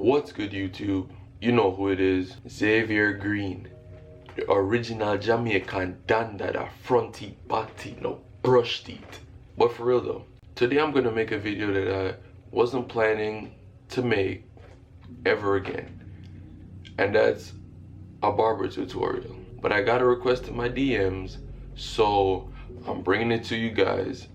What's good, YouTube? You know who it is. Xavier Green, the original Jamaican danda, that front teeth, back teeth, no brush teeth. But for real though, today I'm gonna make a video that I wasn't planning to make ever again, and that's a barber tutorial. But I got a request in my DMs, so I'm bringing it to you guys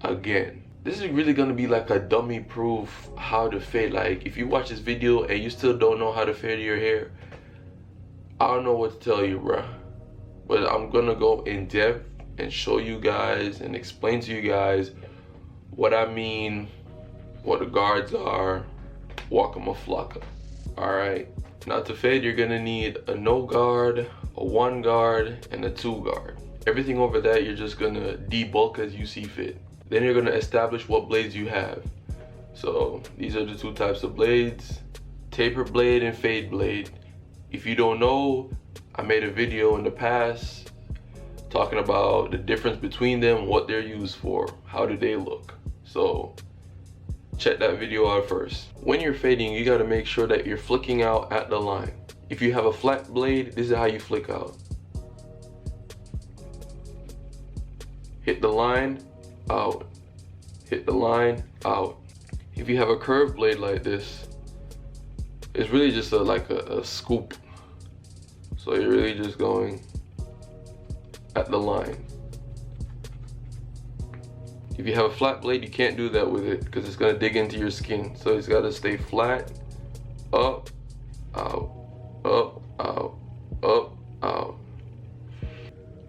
again. This is really gonna be like a dummy proof how to fade. Like, if you watch this video and you still don't know how to fade your hair, I don't know what to tell you, bruh. But I'm gonna go in depth and show you guys and explain to you guys what I mean, what the guards are, wakama flocka. Alright, now to fade you're gonna need a no guard, a 1 guard, and a 2 guard. Everything over that you're just gonna debulk as you see fit. Then you're gonna establish what blades you have. So these are the 2 types of blades: taper blade and fade blade. If you don't know, I made a video in the past talking about the difference between them, what they're used for, how do they look. So check that video out first. When you're fading, you gotta make sure that you're flicking out at the line. If you have a flat blade, this is how you flick out. Hit the line, out. Hit the line, out. If you have a curved blade like this, it's really just like a scoop. So you're really just going at the line. If you have a flat blade, you can't do that with it because it's gonna dig into your skin. So it's gotta stay flat, up, out, up, out, up, out.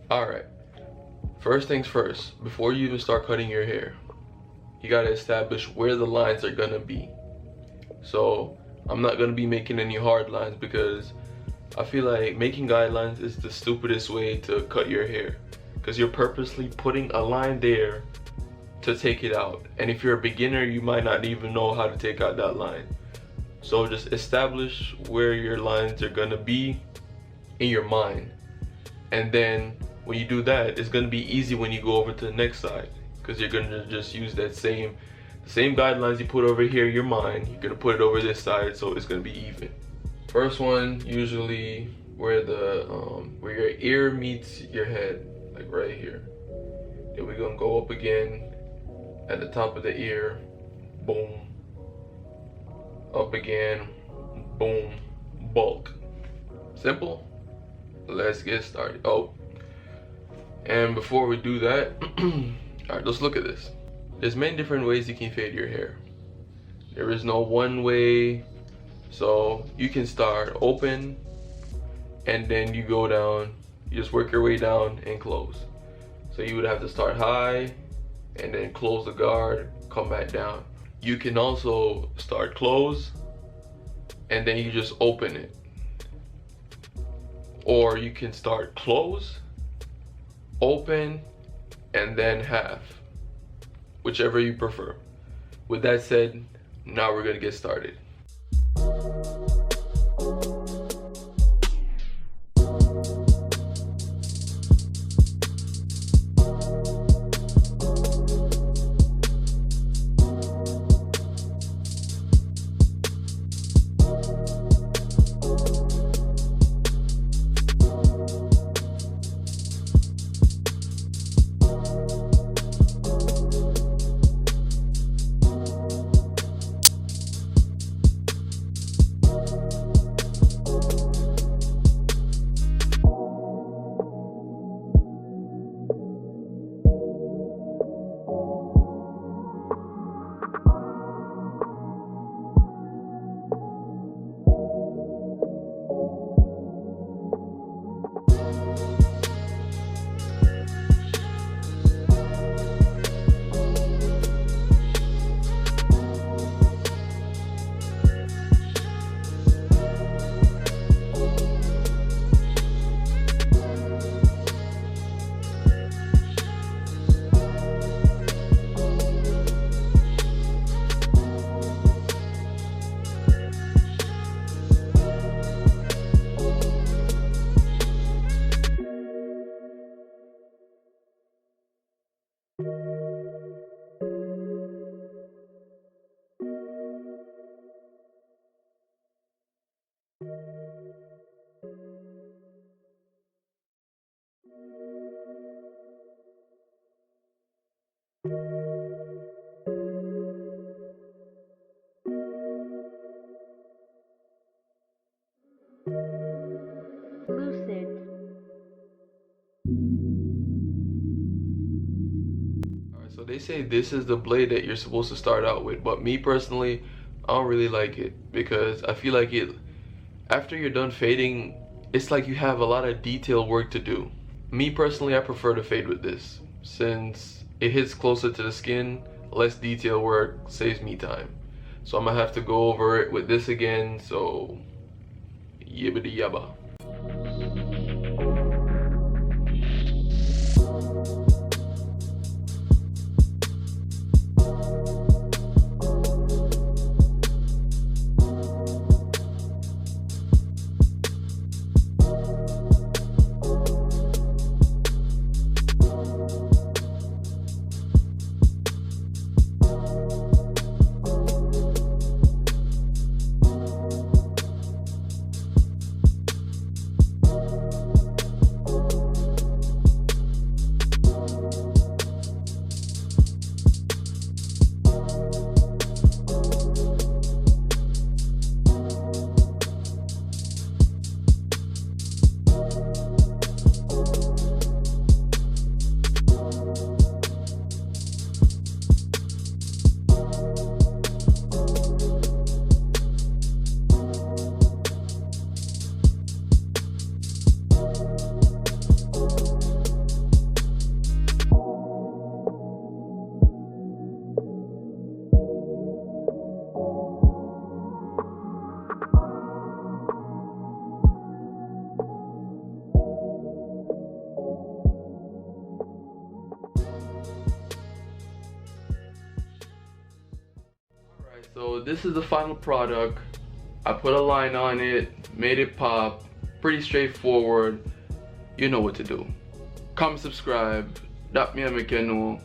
All right. First things first, before you even start cutting your hair, you gotta establish where the lines are gonna be. So I'm not gonna be making any hard lines because I feel like making guidelines is the stupidest way to cut your hair, because you're purposely putting a line there to take it out. And if you're a beginner, you might not even know how to take out that line. So just establish where your lines are gonna be in your mind. And then when you do that, it's gonna be easy when you go over to the next side, because you're gonna just use that same guidelines you put over here in your mind. You're gonna put it over this side, so it's gonna be even. First one, usually where the where your ear meets your head, like right here. Then we're gonna go up again at the top of the ear, boom. Up again, boom, bulk. Simple. Let's get started. Oh. And before we do that, all right, let's look at this. There's many different ways you can fade your hair. There is no one way. So you can start open and then you go down, you just work your way down and close. So you would have to start high and then close the guard, come back down. You can also start close and then you just open it. Or you can start close, open, and then half, whichever you prefer. With that said, now we're gonna get started. Lucid. Alright, so they say this is the blade that you're supposed to start out with, but me personally, I don't really like it because I feel like it, after you're done fading, it's like you have a lot of detail work to do. Me personally, I prefer to fade with this since it hits closer to the skin, less detail work, saves me time. So I'm gonna have to go over it with this again, so yibbity yabba. So this is the final product. I put a line on it, made it pop, pretty straightforward. You know what to do. Come subscribe, that me make you know.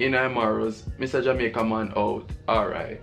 In Amaros, Mr. Jamaica man out. Alright.